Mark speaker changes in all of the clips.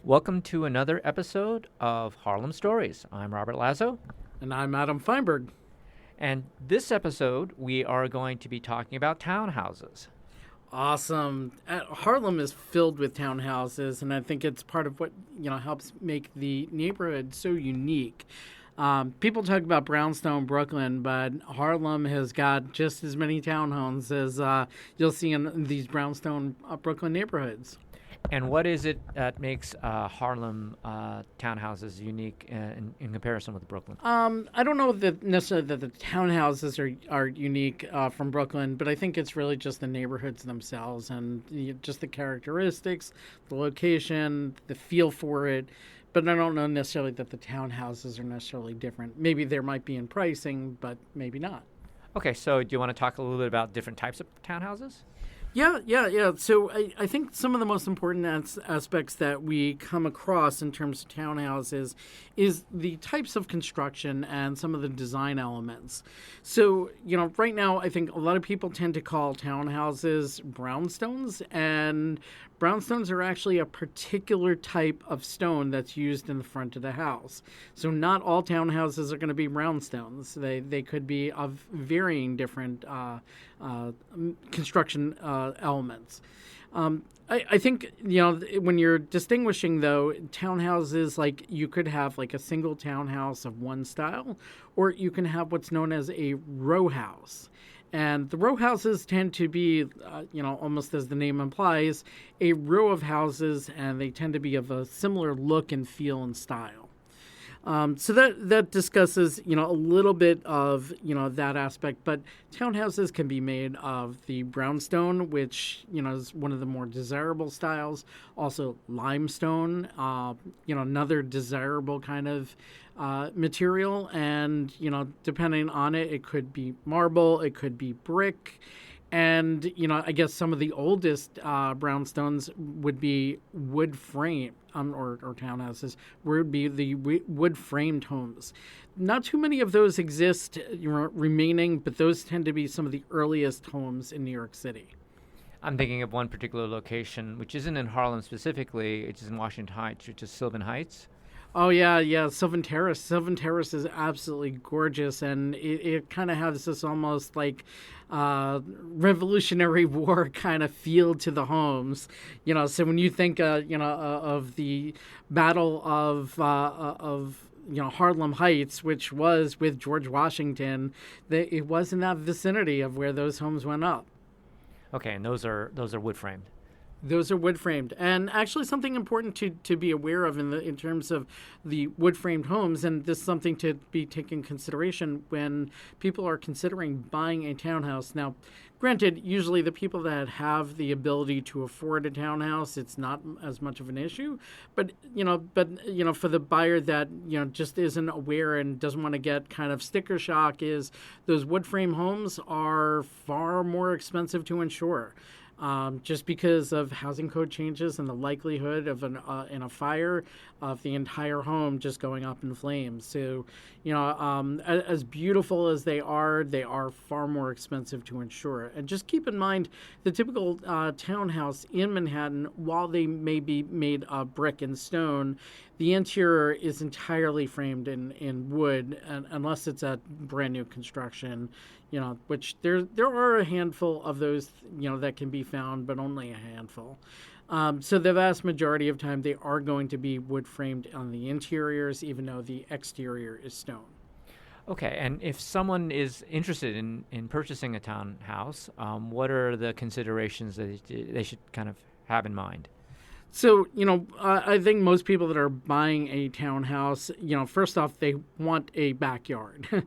Speaker 1: Welcome to another episode of Harlem Stories. I'm Robert Lazo,
Speaker 2: And I'm Adam Feinberg.
Speaker 1: and this episode we are going to be talking about townhouses.
Speaker 2: Awesome. Harlem is filled with townhouses, and I think it's part of what helps make the neighborhood so unique. People talk about Brownstone, Brooklyn, but Harlem has got just as many townhomes as you'll see in these Brownstone, Brooklyn neighborhoods.
Speaker 1: And what is it that makes Harlem townhouses unique in comparison with Brooklyn?
Speaker 2: I don't know that necessarily that the townhouses are unique from Brooklyn, but I think it's really just the neighborhoods themselves and just the characteristics, the location, the feel for it. But I don't know necessarily that the townhouses are necessarily different. Maybe there might be in pricing, but maybe not.
Speaker 1: Okay, so do you want to talk a little bit about different types of townhouses?
Speaker 2: Yeah. So I think some of the most important aspects that we come across in terms of townhouses is the types of construction and some of the design elements. So, right now, I think a lot of people tend to call townhouses brownstones, and brownstones are actually a particular type of stone that's used in the front of the house. So not all townhouses are going to be brownstones. They could be of varying different construction elements. I think, when you're distinguishing, though, townhouses, like you could have like a single townhouse of one style, or you can have what's known as a row house. And the row houses tend to be, almost as the name implies, a row of houses, and they tend to be of a similar look and feel and style. So that discusses, a little bit of, that aspect. But townhouses can be made of the brownstone, which, is one of the more desirable styles. Also limestone, another desirable kind of material. And, depending on it, it could be marble, it could be brick. And, I guess some of the oldest brownstones would be wood frame or townhouses, would be the wood framed homes. Not too many of those exist remaining, but those tend to be some of the earliest homes in New York City.
Speaker 1: I'm thinking of one particular location, which isn't in Harlem specifically, it's in Washington Heights, which is Sylvan Heights.
Speaker 2: Oh, yeah, Sylvan Terrace. Sylvan Terrace is absolutely gorgeous, and it kind of has this almost like Revolutionary War kind of feel to the homes. So when you think, of the Battle of Harlem Heights, which was with George Washington, it was in that vicinity of where those homes went up.
Speaker 1: Okay, and those are wood framed.
Speaker 2: Those are wood framed, and actually something important to be aware of in terms of the wood framed homes, and this is something to be taken into consideration when people are considering buying a townhouse. Now, granted, usually the people that have the ability to afford a townhouse, it's not as much of an issue, but for the buyer that just isn't aware and doesn't want to get kind of sticker shock, is those wood frame homes are far more expensive to insure. Just because of housing code changes and the likelihood of in a fire of the entire home just going up in flames. So, as beautiful as they are far more expensive to insure. And just keep in mind, the typical townhouse in Manhattan, while they may be made of brick and stone, the interior is entirely framed in wood, unless it's a brand new construction. Which there are a handful of those, that can be found, but only a handful. So the vast majority of time, they are going to be wood framed on the interiors, even though the exterior is stone.
Speaker 1: Okay, and if someone is interested in purchasing a townhouse, what are the considerations that they should kind of have in mind?
Speaker 2: So, I think most people that are buying a townhouse, first off, they want a backyard. They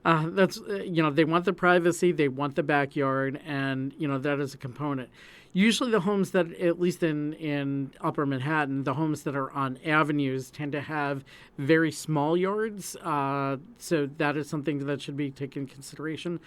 Speaker 2: want the privacy, they want the backyard, and, that is a component. Usually the homes that, at least in Upper Manhattan, the homes that are on avenues tend to have very small yards. So that is something that should be taken into consideration.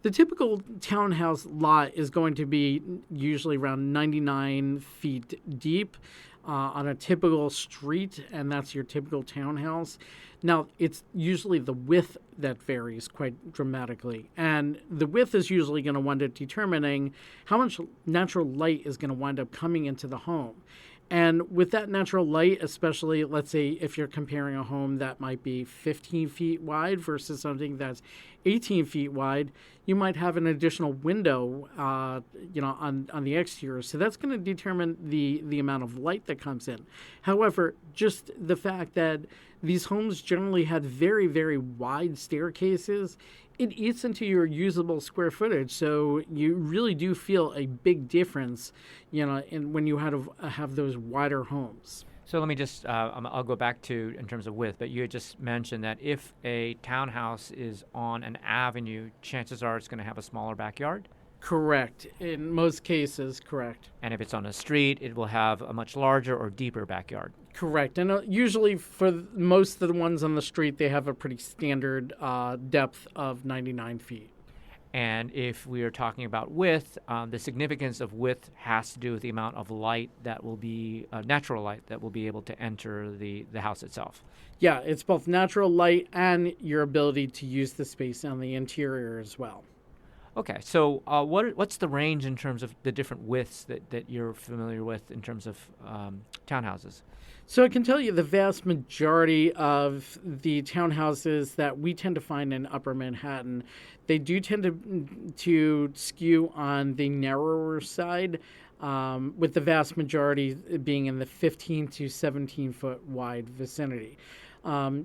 Speaker 2: The typical townhouse lot is going to be usually around 99 feet deep on a typical street, and that's your typical townhouse. Now, it's usually the width that varies quite dramatically, and the width is usually going to wind up determining how much natural light is going to wind up coming into the home. And with that natural light, especially, let's say, if you're comparing a home that might be 15 feet wide versus something that's 18 feet wide, you might have an additional window, on the exterior. So that's going to determine the amount of light that comes in. However, just the fact that these homes generally had very, very wide staircases, it eats into your usable square footage. So you really do feel a big difference, when you have those wider homes.
Speaker 1: So let me just, I'll go back to in terms of width, but you had just mentioned that if a townhouse is on an avenue, chances are it's going to have a smaller backyard?
Speaker 2: Correct. In most cases, correct.
Speaker 1: And if it's on a street, it will have a much larger or deeper backyard?
Speaker 2: Correct. And usually for most of the ones on the street, they have a pretty standard depth of 99 feet.
Speaker 1: And if we are talking about width, the significance of width has to do with the amount of light that will be, natural light that will be able to enter the house itself.
Speaker 2: Yeah, it's both natural light and your ability to use the space on the interior as well.
Speaker 1: Okay, so what's the range in terms of the different widths that you're familiar with in terms of townhouses?
Speaker 2: So I can tell you the vast majority of the townhouses that we tend to find in Upper Manhattan, they do tend to skew on the narrower side, with the vast majority being in the 15 to 17 foot wide vicinity.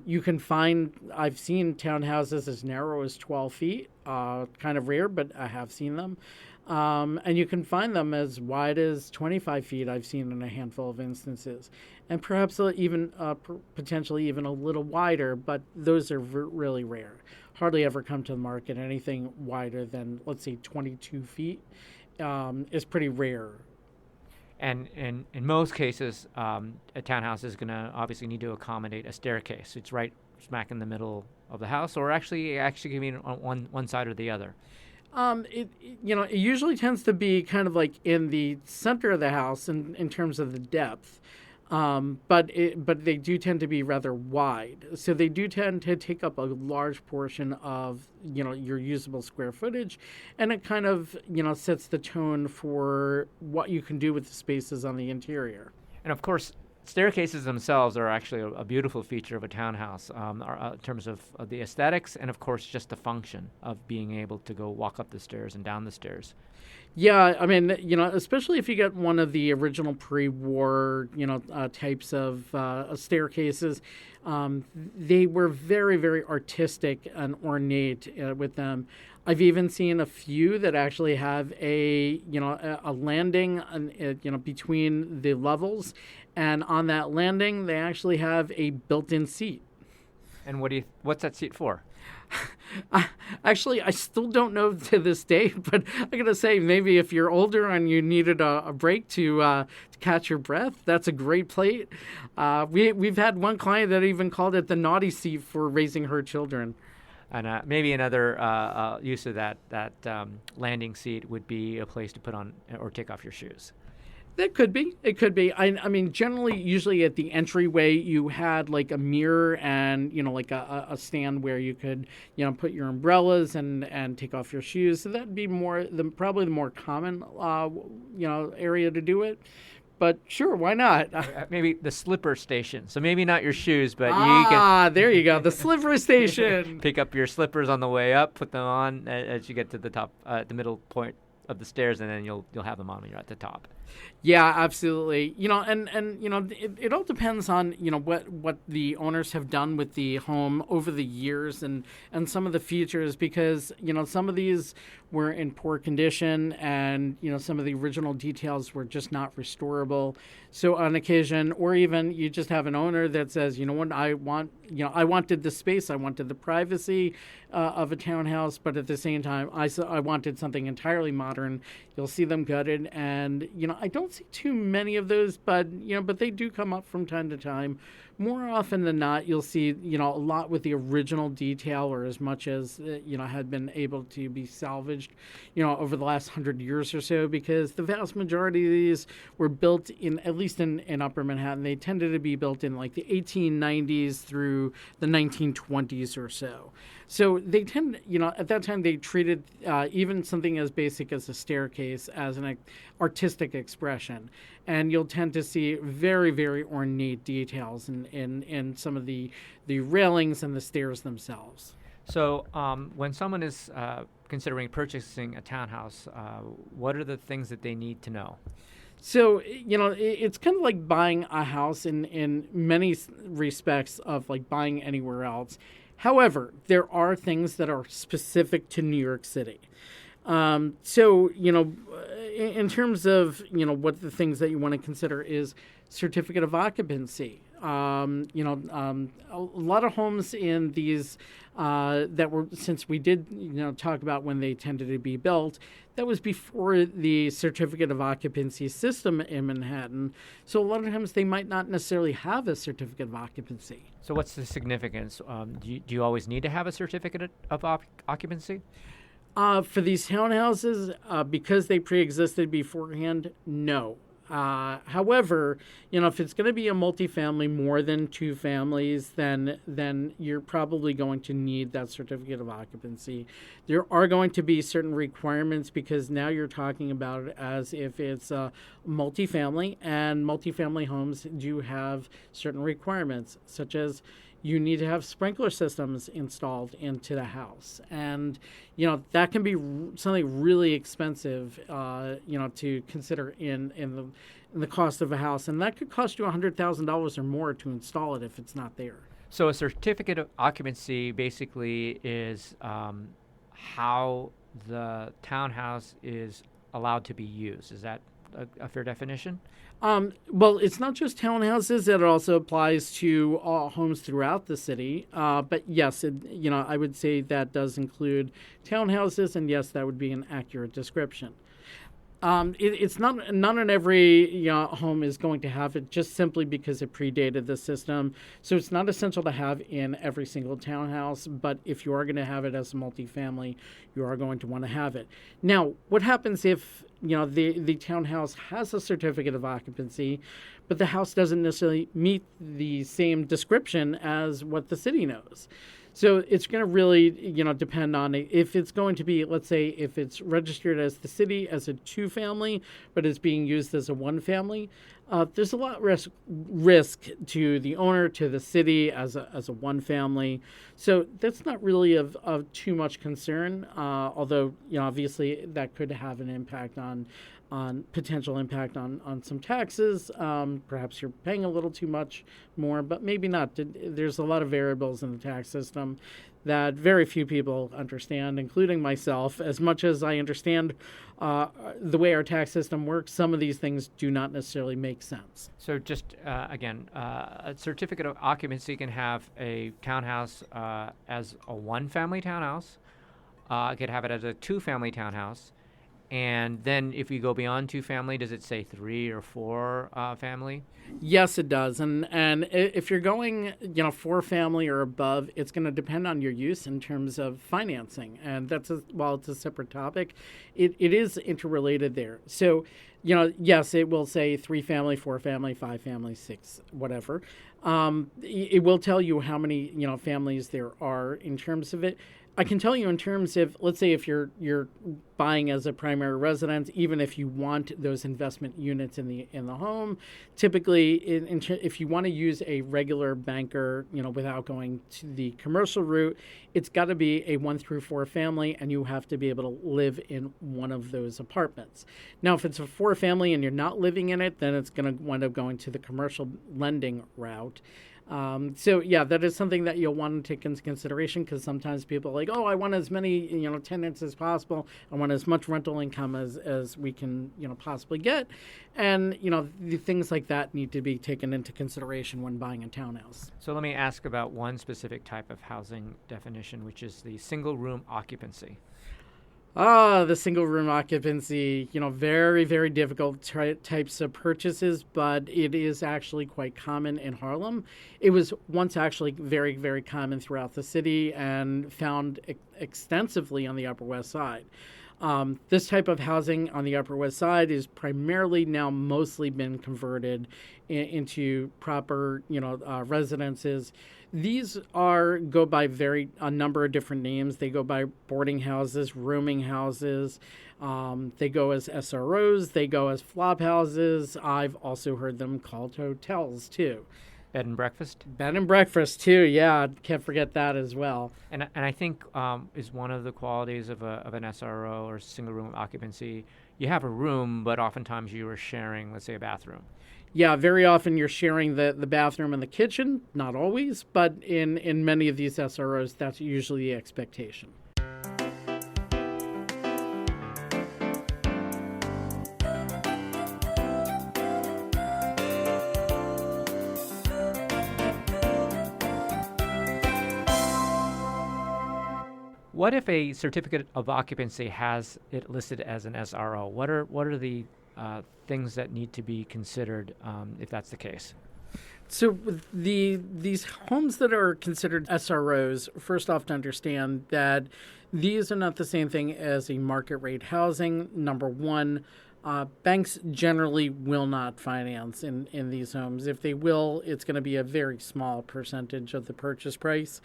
Speaker 2: You can find, I've seen townhouses as narrow as 12 feet, kind of rare, but I have seen them. And you can find them as wide as 25 feet, I've seen in a handful of instances. And perhaps even potentially even a little wider, but those are really rare. Hardly ever come to the market. Anything wider than, let's say, 22 feet is pretty rare.
Speaker 1: And in most cases, a townhouse is going to obviously need to accommodate a staircase. It's right smack in the middle of the house, or actually giving on one side or the other.
Speaker 2: It usually tends to be kind of like in the center of the house in terms of the depth. But they do tend to be rather wide. So they do tend to take up a large portion of, your usable square footage. And it kind of, sets the tone for what you can do with the spaces on the interior.
Speaker 1: And of course, staircases themselves are actually a beautiful feature of a townhouse in terms of the aesthetics and, of course, just the function of being able to go walk up the stairs and down the stairs.
Speaker 2: Yeah, I mean, especially if you get one of the original pre-war, types of staircases, they were very, very artistic and ornate with them. I've even seen a few that actually have a landing, between the levels, and on that landing, they actually have a built-in seat.
Speaker 1: And what's that seat for?
Speaker 2: Actually, I still don't know to this day, but I gotta say, maybe if you're older and you needed a break to catch your breath, that's a great plate. We've had one client that even called it the naughty seat for raising her children.
Speaker 1: And maybe another use of that landing seat would be a place to put on or take off your shoes.
Speaker 2: It could be. I mean, generally, usually at the entryway, you had like a mirror and, like a stand where you could, put your umbrellas and take off your shoes. So that'd be probably the more common, area to do it. But sure, why not?
Speaker 1: Maybe the slipper station. So maybe not your shoes, but you can...
Speaker 2: there you go, the slipper station.
Speaker 1: Pick up your slippers on the way up, put them on as you get to the top, the middle point of the stairs, and then you'll have them on when you're at the top.
Speaker 2: Yeah, absolutely. It all depends on, what the owners have done with the home over the years and some of the features, because, some of these were in poor condition and, some of the original details were just not restorable. So on occasion, or even you just have an owner that says, what I wanted the space, I wanted the privacy of a townhouse, but at the same time, I wanted something entirely modern. You'll see them gutted, and, I don't see too many of those, but they do come up from time to time. More often than not, you'll see, a lot with the original detail, or as much as, had been able to be salvaged, over the last 100 years or so, because the vast majority of these were built at least in Upper Manhattan. They tended to be built in like the 1890s through the 1920s or so. So they tend, at that time they treated even something as basic as a staircase as an artistic expression, and you'll tend to see very, very ornate details in some of the railings and the stairs themselves.
Speaker 1: So when someone is considering purchasing a townhouse, what are the things that they need to know?
Speaker 2: So, it's kind of like buying a house in many respects of like buying anywhere else. However, there are things that are specific to New York City. So, in terms of, what the things that you want to consider is certificate of occupancy. A lot of homes in these that were, since we did, talk about when they tended to be built, that was before the certificate of occupancy system in Manhattan. So a lot of times they might not necessarily have a certificate of occupancy.
Speaker 1: So what's the significance? Do you always need to have a certificate of occupancy?
Speaker 2: For these townhouses, because they pre-existed beforehand, no. However, if it's going to be a multifamily, more than two families, then you're probably going to need that certificate of occupancy. There are going to be certain requirements because now you're talking about it as if it's a multifamily, and multifamily homes do have certain requirements, such as you need to have sprinkler systems installed into the house. And, that can be something really expensive, to consider in the cost of a house. And that could cost you $100,000 or more to install it if it's not there.
Speaker 1: So a certificate of occupancy basically is how the townhouse is allowed to be used. Is that a fair definition?
Speaker 2: Well, it's not just townhouses. It also applies to homes throughout the city. But yes, I would say that does include townhouses, and yes, that would be an accurate description. It's not in every home is going to have it just simply because it predated the system. So it's not essential to have in every single townhouse. But if you are going to have it as a multifamily, you are going to want to have it. Now, what happens if the townhouse has a certificate of occupancy, but the house doesn't necessarily meet the same description as what the city knows? So it's going to really, depend on if it's going to be, let's say, if it's registered as the city as a two-family, but it's being used as a one-family. There's a lot risk to the owner, to the city as a one-family. So that's not really of too much concern. Although, obviously that could have an impact on potential impact on some taxes. Perhaps you're paying a little too much more, but maybe not. There's a lot of variables in the tax system that very few people understand, including myself. As much as I understand the way our tax system works, some of these things do not necessarily make sense.
Speaker 1: So just, again, a certificate of occupancy can have a townhouse as a one-family townhouse. It could have it as a two-family townhouse. And then if you go beyond two-family, does it say three or four family?
Speaker 2: Yes, it does. And if you're going, four-family or above, it's going to depend on your use in terms of financing. And while it's a separate topic, it is interrelated there. So, yes, it will say three-family, four-family, five-family, six, whatever. It will tell you how many, families there are in terms of it. I can tell you in terms of, let's say if you're buying as a primary residence, even if you want those investment units in the home, typically if you want to use a regular banker, without going to the commercial route, it's got to be a 1 through 4 family, and you have to be able to live in one of those apartments. Now, if it's a 4 family and you're not living in it, then it's going to wind up going to the commercial lending route. So yeah, that is something that you'll want to take into consideration, because sometimes people are like, oh, I want as many, tenants as possible. I want as much rental income as we can, possibly get. And, the things like that need to be taken into consideration when buying a townhouse.
Speaker 1: So let me ask about one specific type of housing definition, which is the single room occupancy.
Speaker 2: The single room occupancy, very, very difficult types of purchases, but it is actually quite common in Harlem. It was once actually very, very common throughout the city and found extensively on the Upper West Side. This type of housing on the Upper West Side is primarily now mostly been converted into proper, residences. These go by a number of different names. They go by boarding houses, rooming houses. They go as SROs. They go as flop houses. I've also heard them called hotels too.
Speaker 1: Bed and breakfast?
Speaker 2: Bed and breakfast too, yeah. Can't forget that as well.
Speaker 1: And I think is one of the qualities of an SRO or single room occupancy. You have a room, but oftentimes you are sharing, let's say, a bathroom.
Speaker 2: Yeah, very often you're sharing the bathroom and the kitchen. Not always, but in many of these SROs, that's usually the expectation.
Speaker 1: What if a certificate of occupancy has it listed as an SRO? What are the things that need to be considered if that's the case?
Speaker 2: So these homes that are considered SROs, first off, to understand that these are not the same thing as a market rate housing. Number one, banks generally will not finance in these homes. If they will, it's going to be a very small percentage of the purchase price.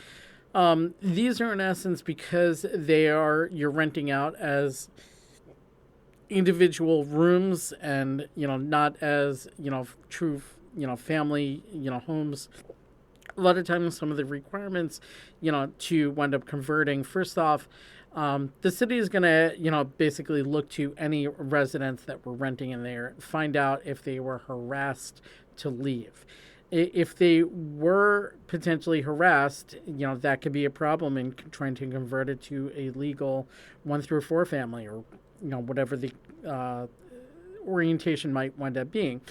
Speaker 2: These are in essence because you're renting out as individual rooms and, not as, true, family, homes. A lot of times some of the requirements, to wind up converting, first off, the city is going to, basically look to any residents that were renting in there, find out if they were harassed to leave. If they were potentially harassed, that could be a problem in trying to convert it to a legal 1 through 4 family or, whatever the orientation might wind up being.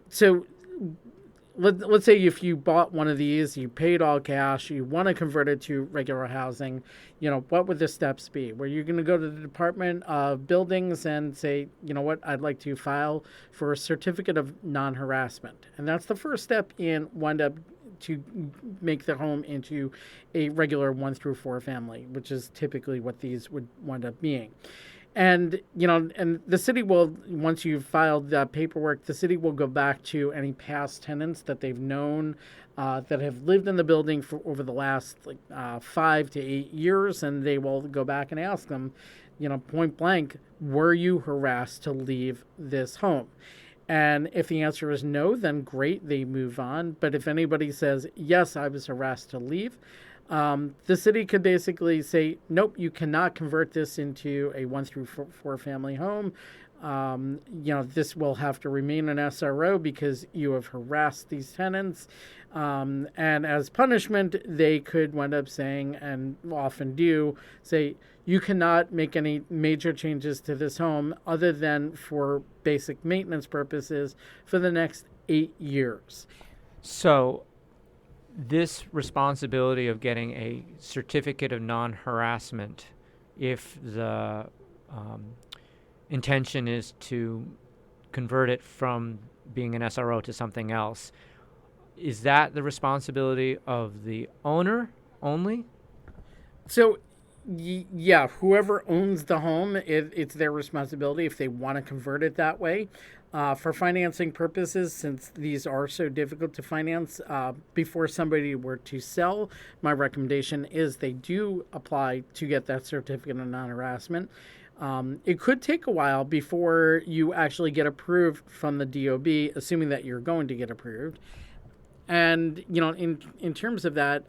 Speaker 2: So let's say if you bought one of these, you paid all cash, you want to convert it to regular housing, what would the steps be? Were you going to go to the Department of Buildings and say, I'd like to file for a certificate of non-harassment? And that's the first step in wind up to make the home into a regular 1 through 4 family, which is typically what these would wind up being. And, and the city will, once you've filed that paperwork, the city will go back to any past tenants that they've known that have lived in the building for over the last 5 to 8 years, and they will go back and ask them, point blank, were you harassed to leave this home? And if the answer is no, then great, they move on. But if anybody says, yes, I was harassed to leave, the city could basically say, nope, you cannot convert this into a 1 through 4 family home. This will have to remain an SRO because you have harassed these tenants. And as punishment, they could wind up saying, and often do, say, you cannot make any major changes to this home other than for basic maintenance purposes for the next 8 years.
Speaker 1: So this responsibility of getting a certificate of non-harassment, if the intention is to convert it from being an SRO to something else, is that the responsibility of the owner only?
Speaker 2: So, yeah, whoever owns the home, it's their responsibility if they want to convert it that way. For financing purposes, since these are so difficult to finance, before somebody were to sell, my recommendation is they do apply to get that certificate of non-harassment. It could take a while before you actually get approved from the DOB, assuming that you're going to get approved. And, in terms of that,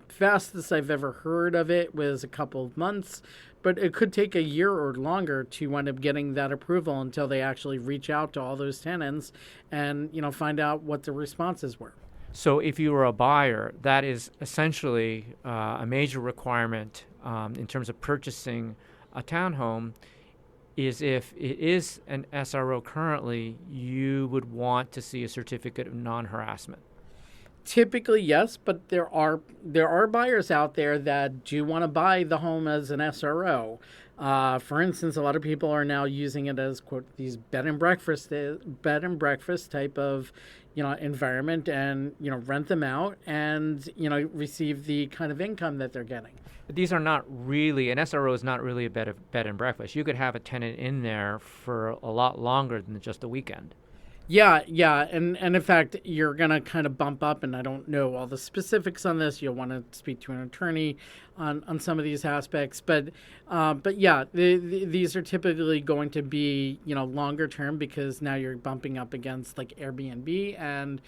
Speaker 2: fastest I've ever heard of it was a couple of months, but it could take a year or longer to wind up getting that approval until they actually reach out to all those tenants and, find out what the responses were.
Speaker 1: So if you were a buyer, that is essentially a major requirement in terms of purchasing a townhome, is if it is an SRO currently, you would want to see a certificate of non-harassment.
Speaker 2: Typically, yes, but there are buyers out there that do want to buy the home as an SRO. For instance, a lot of people are now using it as, quote, these bed and breakfast type of, environment, and rent them out and receive the kind of income that they're getting.
Speaker 1: But these are not really, an SRO is not really a bed and breakfast. You could have a tenant in there for a lot longer than just a weekend.
Speaker 2: Yeah, and in fact, you're gonna kind of bump up, and I don't know all the specifics on this. You'll want to speak to an attorney on some of these aspects, but yeah, these are typically going to be longer term, because now you're bumping up against like Airbnb and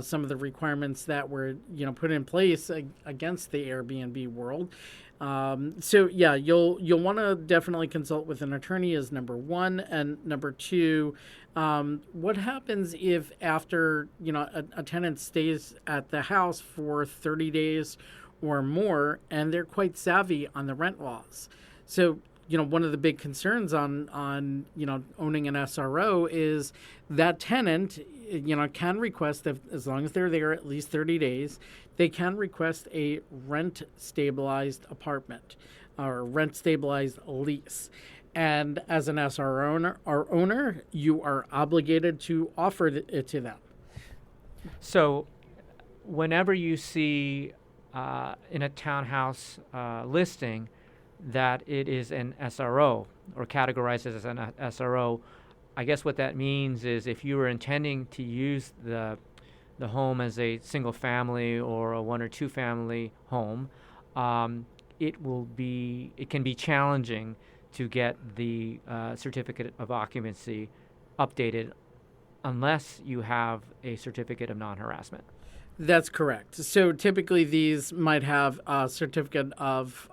Speaker 2: some of the requirements that were put in place against the Airbnb world. So yeah, you'll want to definitely consult with an attorney is number one, and number two, what happens if after a tenant stays at the house for 30 days or more, and they're quite savvy on the rent laws? So one of the big concerns on owning an SRO is that tenant can request, as long as they're there at least 30 days, they can request a rent stabilized apartment or rent stabilized lease. And as an SRO owner, you are obligated to offer it to them.
Speaker 1: So whenever you see in a townhouse listing that it is an SRO or categorized as an SRO, I guess what that means is if you were intending to use the home as a single family or a one or two family home, it can be challenging to get the certificate of occupancy updated unless you have a certificate of non-harassment.
Speaker 2: That's correct. So typically these might have a certificate of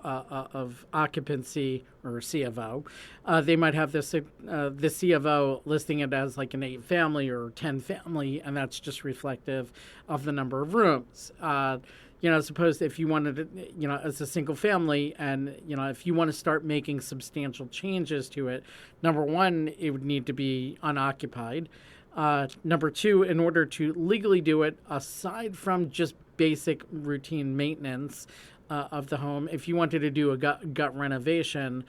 Speaker 2: occupancy, or CFO. They might have the CFO listing it as like an 8 family or 10 family, and that's just reflective of the number of rooms. Suppose if you wanted it, as a single family, and, if you want to start making substantial changes to it, number one, it would need to be unoccupied. Number two, in order to legally do it, aside from just basic routine maintenance of the home, if you wanted to do a gut renovation,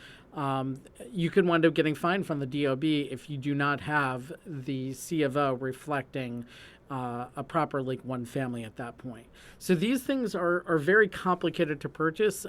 Speaker 2: you could wind up getting fined from the DOB if you do not have the CFO reflecting a proper like one family at that point. So these things are very complicated to purchase.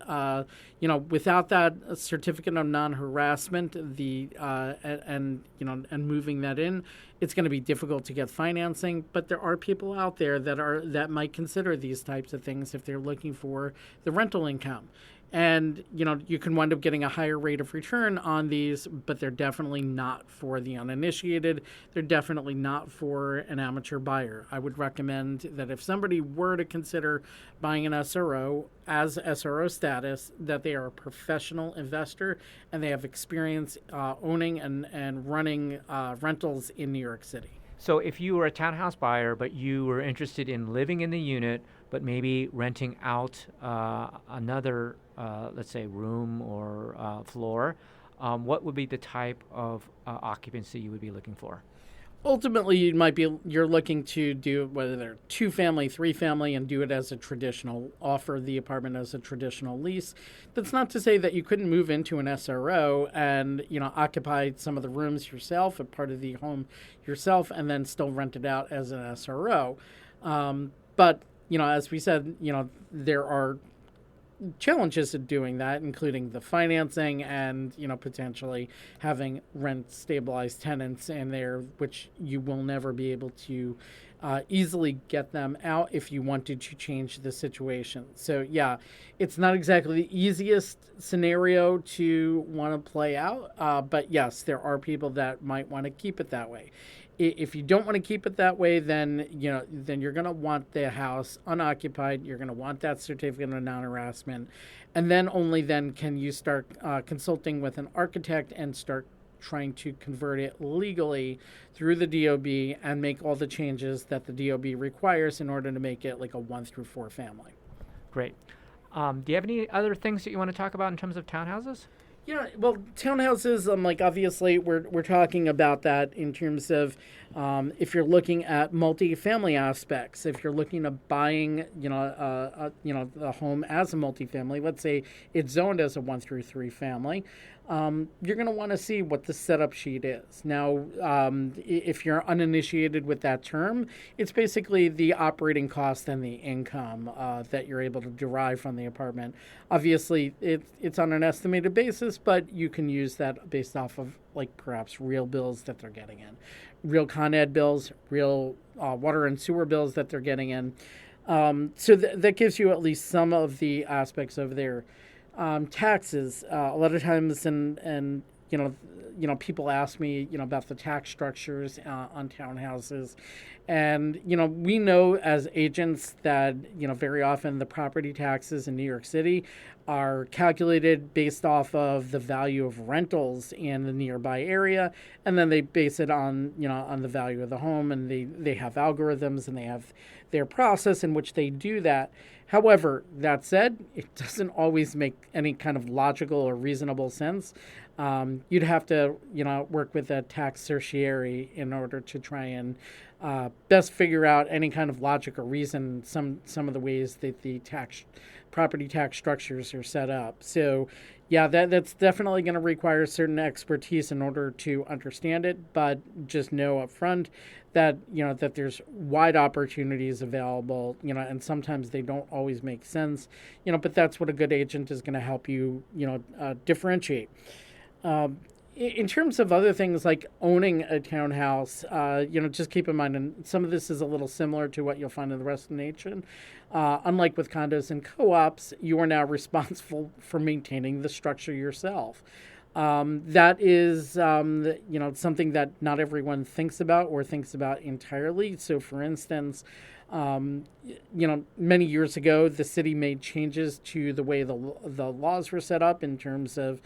Speaker 2: Without that certificate of non-harassment, and moving that in, it's going to be difficult to get financing. But there are people out there that might consider these types of things if they're looking for the rental income. And, you can wind up getting a higher rate of return on these, but they're definitely not for the uninitiated. They're definitely not for an amateur buyer. I would recommend that if somebody were to consider buying an SRO as SRO status, that they are a professional investor and they have experience owning and running rentals in New York City.
Speaker 1: So if you were a townhouse buyer, but you were interested in living in the unit, but maybe renting out another, let's say, room or floor, what would be the type of occupancy you would be looking for?
Speaker 2: Ultimately, you're looking to do whether they're 2 family, 3 family, and do it as a traditional, offer the apartment as a traditional lease. That's not to say that you couldn't move into an SRO and occupy some of the rooms yourself, a part of the home yourself, and then still rent it out as an SRO. But as we said, there are challenges of doing that, including the financing and, potentially having rent stabilized tenants in there, which you will never be able to easily get them out if you wanted to change the situation. So yeah, it's not exactly the easiest scenario to want to play out, but yes, there are people that might want to keep it that way. If you don't want to keep it that way, then you're going to want the house unoccupied. You're going to want that certificate of non-harassment, and then only then can you start consulting with an architect and start trying to convert it legally through the DOB and make all the changes that the DOB requires in order to make it like a 1 through 4 family.
Speaker 1: Great. Do you have any other things that you want to talk about in terms of townhouses?
Speaker 2: Yeah, well, townhouses, obviously we're talking about that in terms of if you're looking at multifamily aspects, if you're looking at buying, a home as a multifamily, let's say it's zoned as a 1 through 3 family, you're going to want to see what the setup sheet is. Now, if you're uninitiated with that term, it's basically the operating cost and the income that you're able to derive from the apartment. Obviously, it's on an estimated basis, but you can use that based off of like perhaps real bills that they're getting in, real Con Ed bills, real water and sewer bills that they're getting in. So that gives you at least some of the aspects over there. Taxes, a lot of times, and people ask me, about the tax structures on townhouses, and we know as agents that very often the property taxes in New York City are calculated based off of the value of rentals in the nearby area, and then they base it on on the value of the home, and they have algorithms and they have their process in which they do that. However, that said, it doesn't always make any kind of logical or reasonable sense. You'd have to, work with a tax certiorari in order to try and best figure out any kind of logic or reason some of the ways that the property tax structures are set up. So, yeah, that's definitely going to require certain expertise in order to understand it. But just know up front that that there's wide opportunities available. And sometimes they don't always make sense. But that's what a good agent is going to help you differentiate. In terms of other things like owning a townhouse, just keep in mind, and some of this is a little similar to what you'll find in the rest of the nation. Unlike with condos and co-ops, you are now responsible for maintaining the structure yourself. That is, something that not everyone thinks about or thinks about entirely. So, for instance, many years ago, the city made changes to the way the laws were set up in terms of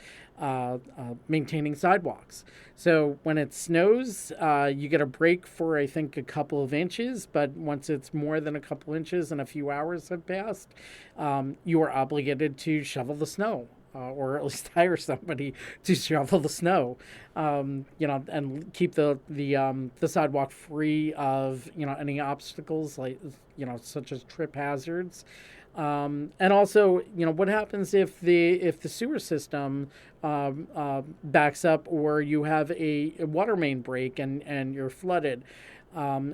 Speaker 2: maintaining sidewalks. So when it snows, you get a break for, I think, a couple of inches. But once it's more than a couple inches and a few hours have passed, you are obligated to shovel the snow. Or at least hire somebody to shovel the snow, and keep the sidewalk free of any obstacles like such as trip hazards, and also what happens if the sewer system backs up or you have a water main break and you're flooded.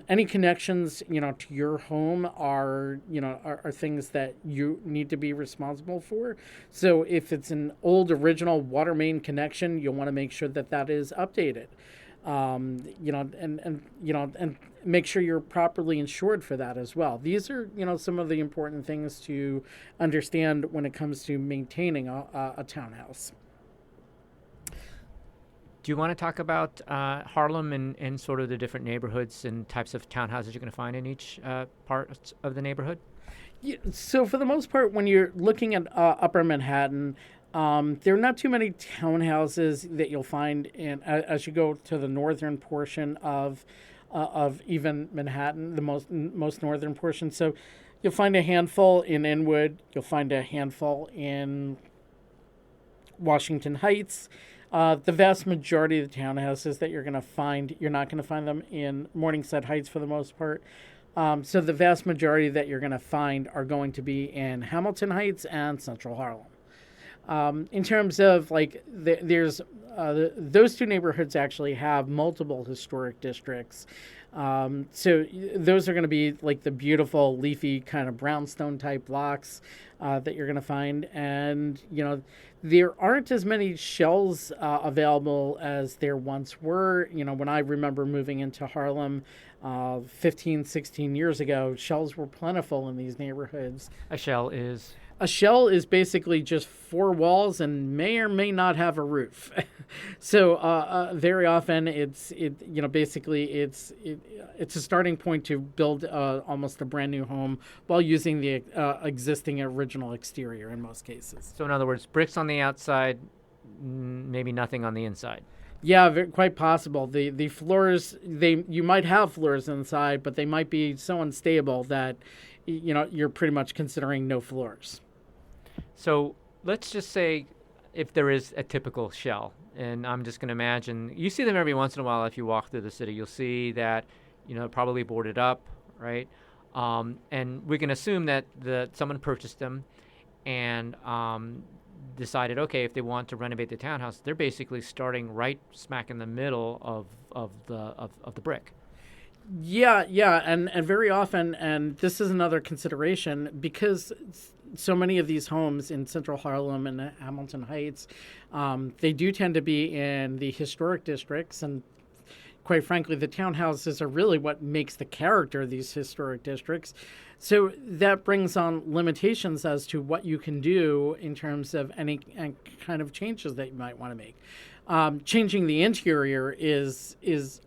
Speaker 2: Any connections, to your home are things that you need to be responsible for. So if it's an old original water main connection, you'll want to make sure that is updated. And make sure you're properly insured for that as well. These are, some of the important things to understand when it comes to maintaining a townhouse.
Speaker 1: Do you want to talk about Harlem and sort of the different neighborhoods and types of townhouses you're going to find in each part of the neighborhood?
Speaker 2: Yeah, so for the most part, when you're looking at Upper Manhattan, there are not too many townhouses that you'll find as you go to the northern portion of even Manhattan, the most northern portion. So you'll find a handful in Inwood. You'll find a handful in Washington Heights. The vast majority of the townhouses that you're going to find, you're not going to find them in Morningside Heights for the most part. So the vast majority that you're going to find are going to be in Hamilton Heights and Central Harlem. In terms of there's those two neighborhoods actually have multiple historic districts. So those are going to be like the beautiful leafy kind of brownstone type blocks that you're going to find. And, there aren't as many shells available as there once were. When I remember moving into Harlem 15, 16 years ago, shells were plentiful in these neighborhoods.
Speaker 1: A shell is?
Speaker 2: A shell is basically just four walls and may or may not have a roof. So very often it's a starting point to build almost a brand new home while using the existing original exterior in most cases.
Speaker 1: So in other words, bricks on the outside, maybe nothing on the inside.
Speaker 2: Yeah, quite possible. The floors, you might have floors inside, but they might be so unstable that you're pretty much considering no floors.
Speaker 1: So let's just say if there is a typical shell, and I'm just going to imagine, you see them every once in a while if you walk through the city. You'll see that, probably boarded up, right? And we can assume that someone purchased them, and decided, okay, if they want to renovate the townhouse, they're basically starting right smack in the middle of the brick.
Speaker 2: Yeah, and very often, and this is another consideration, because so many of these homes in Central Harlem and Hamilton Heights, they do tend to be in the historic districts, and quite frankly, the townhouses are really what makes the character of these historic districts. So that brings on limitations as to what you can do in terms of any kind of changes that you might want to make. Changing the interior is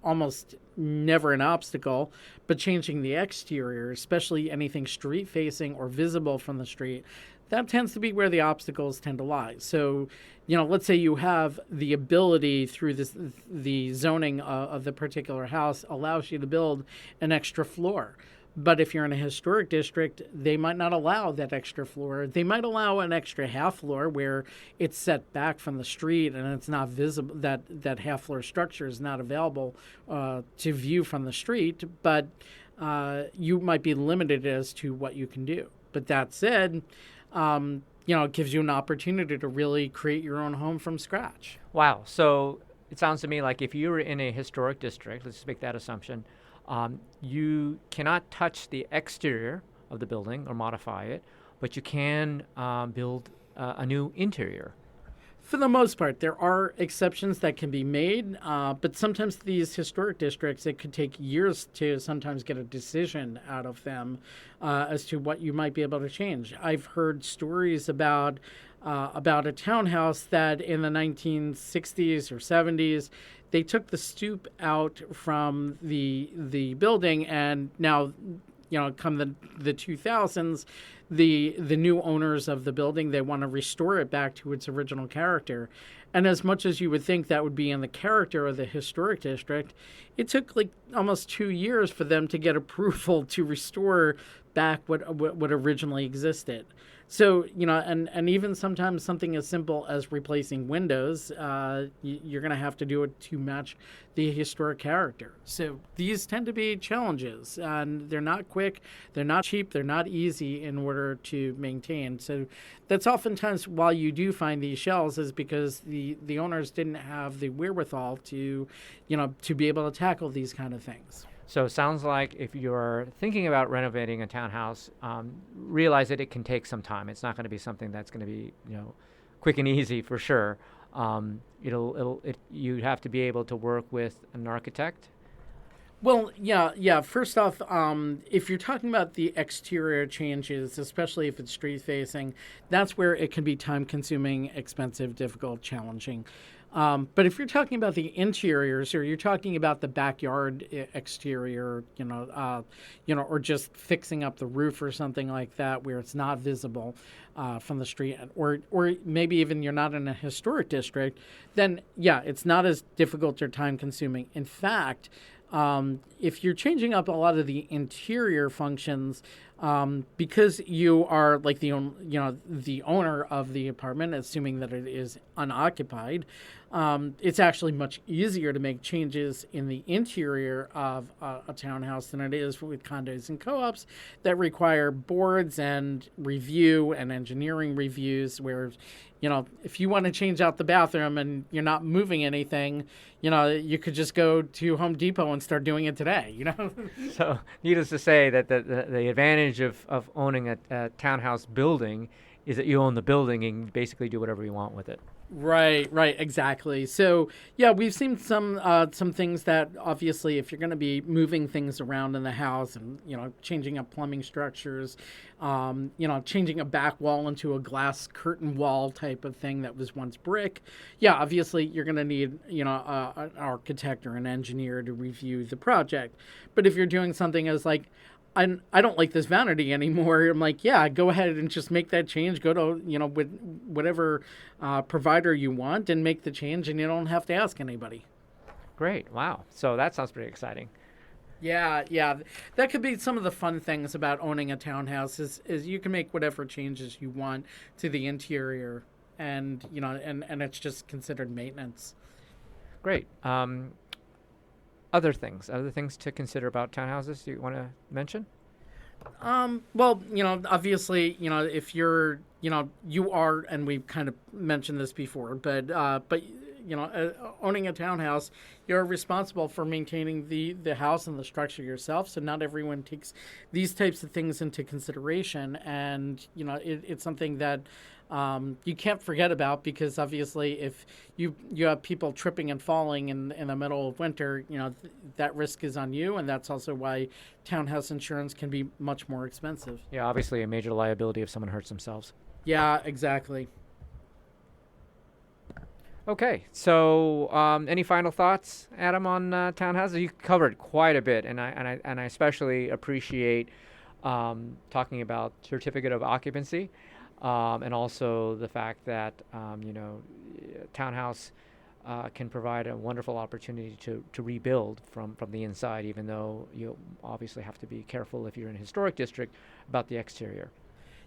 Speaker 2: almost never an obstacle, but changing the exterior, especially anything street facing or visible from the street, that tends to be where the obstacles tend to lie. So, let's say you have the ability through the zoning of the particular house allows you to build an extra floor. But if you're in a historic district, they might not allow that extra floor. They might allow an extra half floor where it's set back from the street and it's not visible. That half floor structure is not available to view from the street. But you might be limited as to what you can do. But that said, it gives you an opportunity to really create your own home from scratch.
Speaker 1: Wow. So it sounds to me like if you were in a historic district, let's make that assumption, you cannot touch the exterior of the building or modify it, but you can build a new interior.
Speaker 2: For the most part, there are exceptions that can be made, but sometimes these historic districts, it could take years to sometimes get a decision out of them as to what you might be able to change. I've heard stories about a townhouse that in the 1960s or 70s, they took the stoop out from the building, and now, come the 2000s, the new owners of the building, they want to restore it back to its original character. And as much as you would think that would be in the character of the historic district, it took like almost 2 years for them to get approval to restore back what originally existed. So, and even sometimes something as simple as replacing windows, you're going to have to do it to match the historic character. So these tend to be challenges, and they're not quick, they're not cheap, they're not easy in order to maintain. So that's oftentimes why you do find these shells, is because the owners didn't have the wherewithal to be able to tackle these kind of things.
Speaker 1: So it sounds like if you're thinking about renovating a townhouse, realize that it can take some time. It's not going to be something that's going to be, quick and easy for sure. You have to be able to work with an architect.
Speaker 2: Well, yeah. First off, if you're talking about the exterior changes, especially if it's street facing, that's where it can be time consuming, expensive, difficult, challenging. But if you're talking about the interiors, or you're talking about the backyard exterior, or just fixing up the roof or something like that, where it's not visible from the street, or maybe even you're not in a historic district, then it's not as difficult or time consuming. In fact, if you're changing up a lot of the interior functions, because you are like the owner of the apartment, assuming that it is unoccupied, it's actually much easier to make changes in the interior of a townhouse than it is with condos and co-ops that require boards and review and engineering reviews, where if you want to change out the bathroom and you're not moving anything, you could just go to Home Depot and start doing it today,
Speaker 1: So needless to say that the advantage of owning a townhouse building is that you own the building and basically do whatever you want with it.
Speaker 2: Right, exactly. So, we've seen some things that obviously, if you're going to be moving things around in the house and, changing up plumbing structures, changing a back wall into a glass curtain wall type of thing that was once brick, obviously you're going to need, an architect or an engineer to review the project. But if you're doing something as like, I don't like this vanity anymore, I'm like, go ahead and just make that change. Go to, with whatever provider you want and make the change, and you don't have to ask anybody.
Speaker 1: Great. Wow. So that sounds pretty exciting.
Speaker 2: Yeah. That could be some of the fun things about owning a townhouse is you can make whatever changes you want to the interior, and, and it's just considered maintenance.
Speaker 1: Great. Other things to consider about townhouses you want to mention?
Speaker 2: Well, obviously, if you're, you are, and we've kind of mentioned this before, but owning a townhouse, you're responsible for maintaining the house and the structure yourself. So not everyone takes these types of things into consideration, and it's something that you can't forget about, because obviously if you have people tripping and falling in the middle of winter, that risk is on you, and that's also why townhouse insurance can be much more expensive.
Speaker 1: Yeah, obviously a major liability if someone hurts themselves.
Speaker 2: Yeah, exactly.
Speaker 1: Okay, so any final thoughts, Adam, on townhouses? You covered quite a bit, and I especially appreciate talking about certificate of occupancy, and also the fact that townhouse can provide a wonderful opportunity to rebuild from the inside, even though you obviously have to be careful if you're in a historic district about the exterior.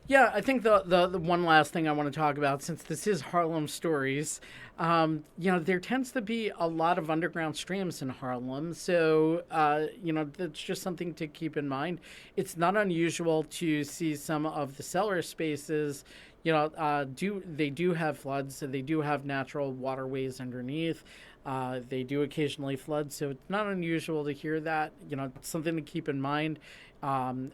Speaker 2: Yeah, I think the one last thing I want to talk about, since this is Harlem Stories, there tends to be a lot of underground streams in Harlem. So, that's just something to keep in mind. It's not unusual to see some of the cellar spaces, they do have floods, so they do have natural waterways underneath. They do occasionally flood, so it's not unusual to hear that. It's something to keep in mind,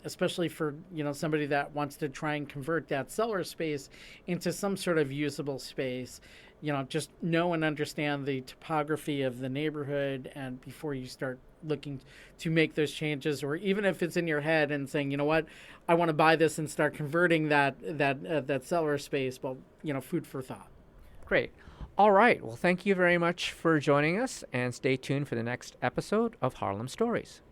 Speaker 2: especially for somebody that wants to try and convert that cellar space into some sort of usable space. Just know and understand the topography of the neighborhood, and before you start looking to make those changes, or even if it's in your head and saying, you know what, I want to buy this and start converting that cellar space. Well, food for thought.
Speaker 1: Great. All right. Well, thank you very much for joining us, and stay tuned for the next episode of Harlem Stories.